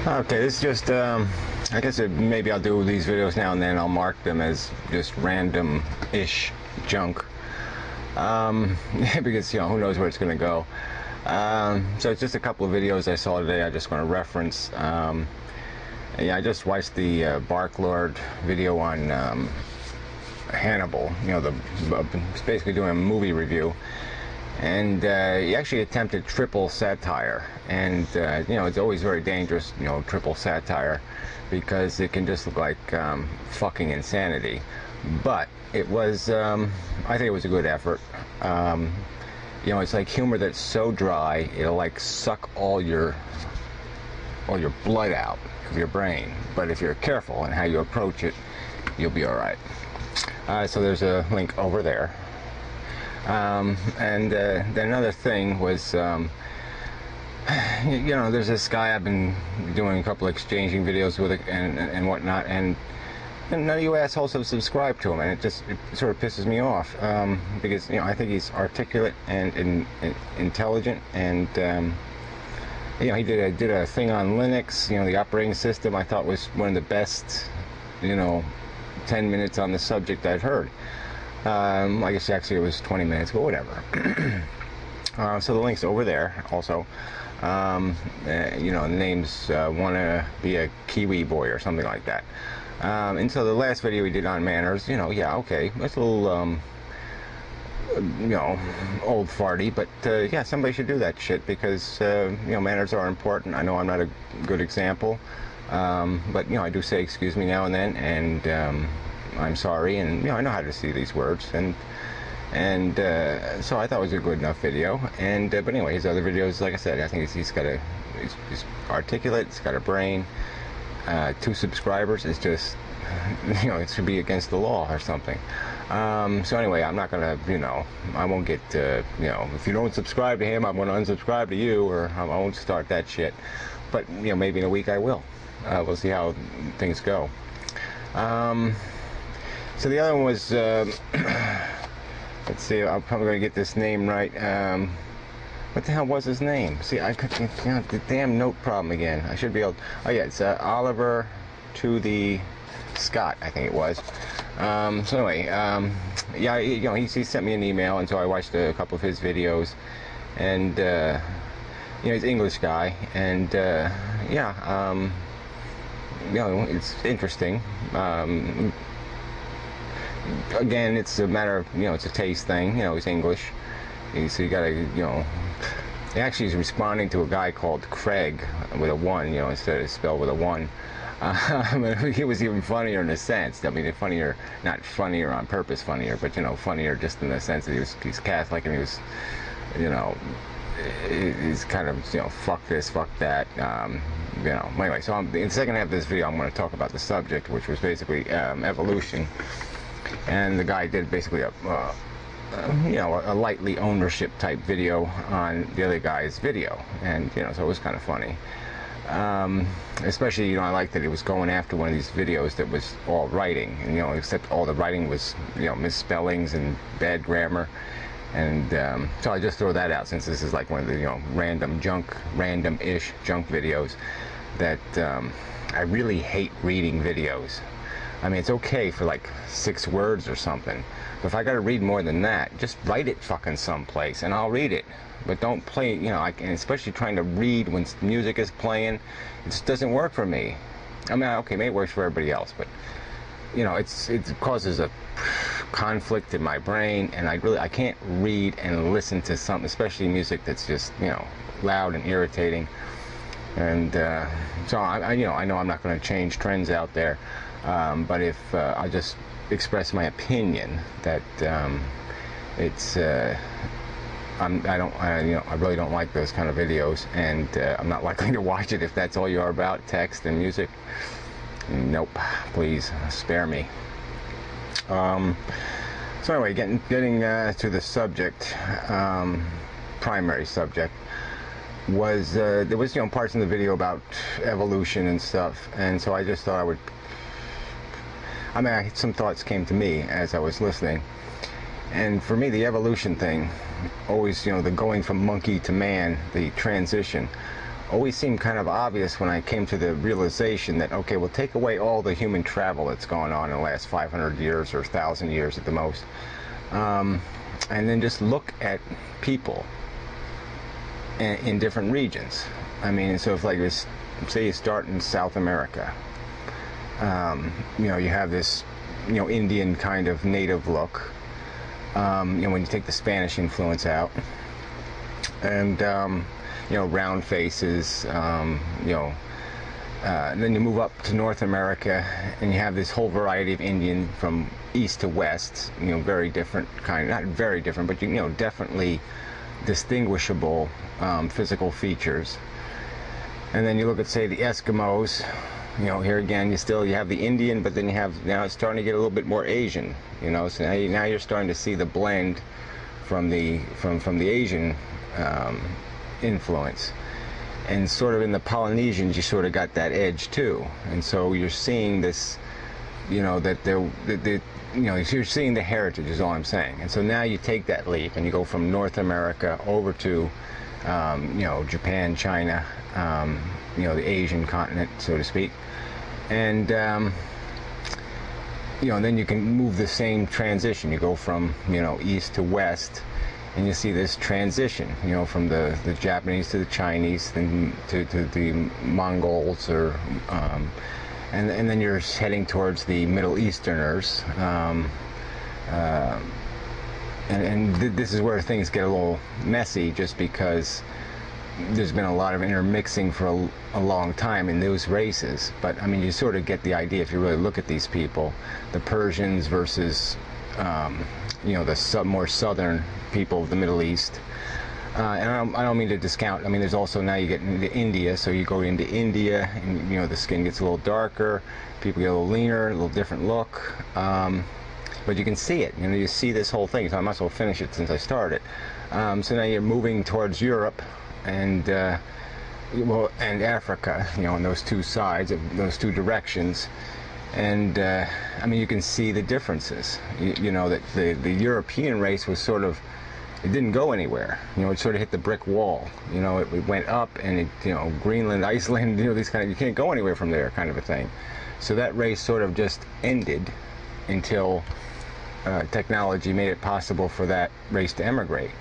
Okay, this is just, I guess maybe I'll do these videos now and then. I'll mark them as just random-ish junk. Because, who knows where it's going to go. So it's just a couple of videos I saw today I just want to reference. Yeah, I just watched the Barklord video on Hannibal. It's basically doing a movie review. And he actually attempted triple satire, and it's always very dangerous, triple satire, because it can just look like fucking insanity. But it was, I think it was a good effort. It's like humor that's so dry it'll like suck all your blood out of your brain. But if you're careful in how you approach it, you'll be all right. So there's a link over there. And then another thing was, there's this guy I've been doing a couple exchanging videos with and whatnot, and none of you assholes have subscribed to him, and it sort of pisses me off, because I think he's articulate and intelligent, and he did a thing on Linux, the operating system. I thought was one of the best 10 minutes on the subject I'd heard. I guess actually it was 20 minutes, but whatever. So the link's over there also. The name's Wanna Be a Kiwi Boy or something like that. And so the last video we did on manners, yeah, okay, it's a little, old farty, but yeah, somebody should do that shit, because, manners are important. I know I'm not a good example, but, I do say excuse me now and then, and, I'm sorry, and I know how to see these words, and so I thought it was a good enough video. And but anyway, his other videos, like I said, I think he's articulate, he's got a brain. 2 subscribers is just it should be against the law or something. So anyway, I'm not gonna I won't get if you don't subscribe to him, I'm gonna unsubscribe to you, or I won't start that shit. But maybe in a week I will. We'll see how things go. So the other one was, let's see, I'm probably going to get this name right. What the hell was his name? See, I couldn't, the damn note problem again. I should be able, oh yeah, it's Oliver to the Scott, I think it was. So anyway, yeah, he sent me an email, and so I watched a couple of his videos, and, he's an English guy, and, yeah, it's interesting. Again, it's a matter of, it's a taste thing. He's English. So you gotta, actually he's responding to a guy called Craig with a 1, instead of spelled with a 1. He was even funnier in a sense. I mean, funnier, not funnier on purpose funnier, but, funnier just in the sense that he's Catholic, and he was, he's kind of, fuck this, fuck that, Anyway, so in the second half of this video, I'm going to talk about the subject, which was basically evolution. And the guy did basically a lightly ownership type video on the other guy's video, and so it was kind of funny. Especially, I like that he was going after one of these videos that was all writing, and except all the writing was misspellings and bad grammar, and so I just throw that out, since this is like one of the random-ish junk videos that I really hate reading videos. I mean, it's okay for like 6 words or something, but if I gotta read more than that, just write it fucking someplace and I'll read it. But don't play, and especially trying to read when music is playing, it just doesn't work for me. I mean, okay, maybe it works for everybody else, but it causes a conflict in my brain, and I can't read and listen to something, especially music that's just loud and irritating. And so I know I'm not going to change trends out there. But if I just express my opinion that it's I really don't like those kind of videos, and I'm not likely to watch it if that's all you are about, text and music. Nope, please spare me. So anyway, getting to the subject, primary subject, was there was parts in the video about evolution and stuff, and so I just thought I would. Some thoughts came to me as I was listening, and for me, the evolution thing, always, the going from monkey to man, the transition, always seemed kind of obvious when I came to the realization that, okay, we'll take away all the human travel that's gone on in the last 500 years or 1,000 years at the most, and then just look at people in different regions. I mean, so if like this, say you start in South America, you know, you have this, you know, Indian kind of native look, you know, when you take the Spanish influence out, and you know, round faces, you know, and then you move up to North America and you have this whole variety of Indian from east to west, you know, very different kind, not very different, but you know, definitely distinguishable physical features. And then you look at, say, the Eskimos, you know, here again you have the Indian, but then you have, now it's starting to get a little bit more Asian, you know, so now you're starting to see the blend from the Asian influence. And sort of in the Polynesians you sort of got that edge too, and so you're seeing this, you know, that you know, you're seeing the heritage is all I'm saying. And so now you take that leap and you go from North America over to you know, Japan, China, you know, the Asian continent, so to speak, and you know, then you can move the same transition. You go from, you know, east to west, and you see this transition, you know, from the Japanese to the Chinese, then to the Mongols, or and then you're heading towards the Middle Easterners, and this is where things get a little messy, just because there's been a lot of intermixing for a long time in those races. But I mean, you sort of get the idea if you really look at these people, the Persians versus you know, the more southern people of the Middle East. And I don't mean to discount, I mean, there's also, now you get into India, so you go into India and, you know, the skin gets a little darker, people get a little leaner, a little different look, but you can see it, you know, you see this whole thing, so I might as well finish it since I started. So now you're moving towards Europe and well, and Africa, you know, on those two sides, those two directions. And I mean, you can see the differences. You know, that the European race was sort of, it didn't go anywhere. You know, it sort of hit the brick wall. You know, it went up, and it, you know, Greenland, Iceland, you know, these kind of, you can't go anywhere from there, kind of a thing. So that race sort of just ended until technology made it possible for that race to emigrate.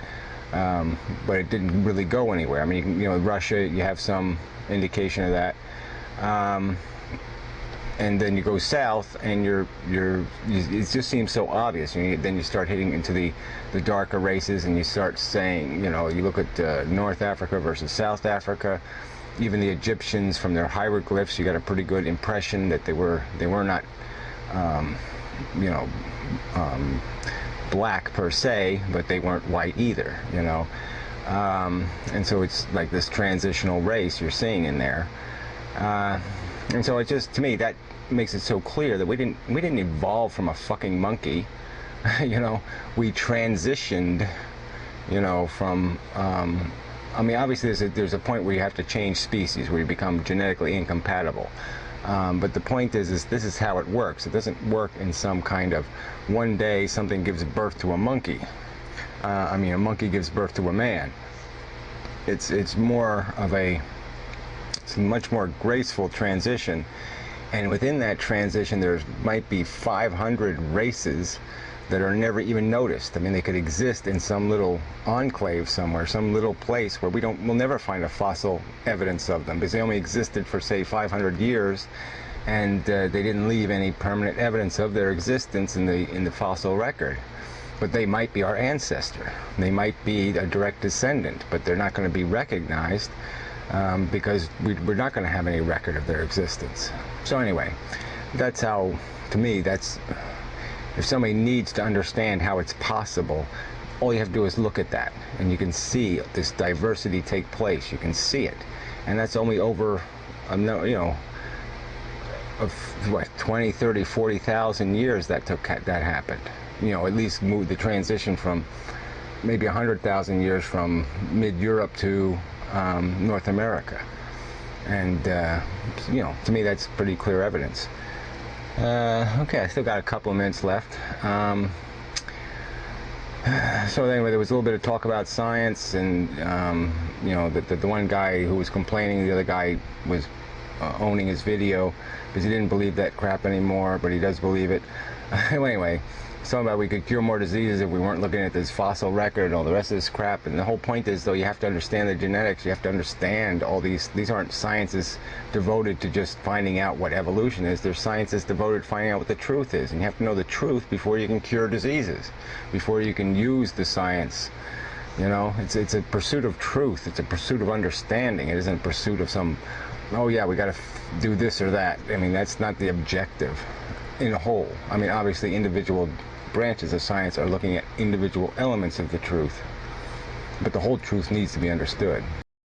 But it didn't really go anywhere. I mean, you know, Russia, you have some indication of that. And then you go south, and it just seems so obvious. Then you start hitting into the darker races, and you start saying, you know, you look at North Africa versus South Africa. Even the Egyptians, from their hieroglyphs, you got a pretty good impression that they were not, you know, black per se, but they weren't white either, you know. And so it's like this transitional race you're seeing in there. And so it just, to me, that makes it so clear that we didn't evolve from a fucking monkey. You know, we transitioned, you know, from I mean, obviously there's a point where you have to change species, where you become genetically incompatible. But the point is this is how it works. It doesn't work in some kind of, one day something gives birth to a monkey. I mean, a monkey gives birth to a man. It's more of it's a much more graceful transition, and within that transition there might be 500 races that are never even noticed. I mean, they could exist in some little enclave somewhere, some little place where we'll never find a fossil evidence of them, because they only existed for, say, 500 years, and they didn't leave any permanent evidence of their existence in the fossil record. But they might be our ancestor. They might be a direct descendant, but they're not going to be recognized because we're not going to have any record of their existence. So anyway, that's how, to me, that's, if somebody needs to understand how it's possible, all you have to do is look at that, and you can see this diversity take place. You can see it, and that's only over, you know, of what, 20, 30, 40,000 years that happened. You know, at least move the transition from maybe 100,000 years from mid-Europe to North America. And, you know, to me that's pretty clear evidence. Okay, I still got a couple of minutes left. So anyway, there was a little bit of talk about science, and you know, the one guy who was complaining, the other guy was owning his video because he didn't believe that crap anymore, but he does believe it. Anyway, something about we could cure more diseases if we weren't looking at this fossil record and all the rest of this crap. And the whole point is, though, you have to understand the genetics. You have to understand all these aren't sciences devoted to just finding out what evolution is. They're sciences devoted to finding out what the truth is. And you have to know the truth before you can cure diseases, before you can use the science. You know, it's a pursuit of truth. It's a pursuit of understanding. It isn't a pursuit of some, oh yeah, we got to do this or that. I mean, that's not the objective in a whole. I mean, obviously individual branches of science are looking at individual elements of the truth, but the whole truth needs to be understood.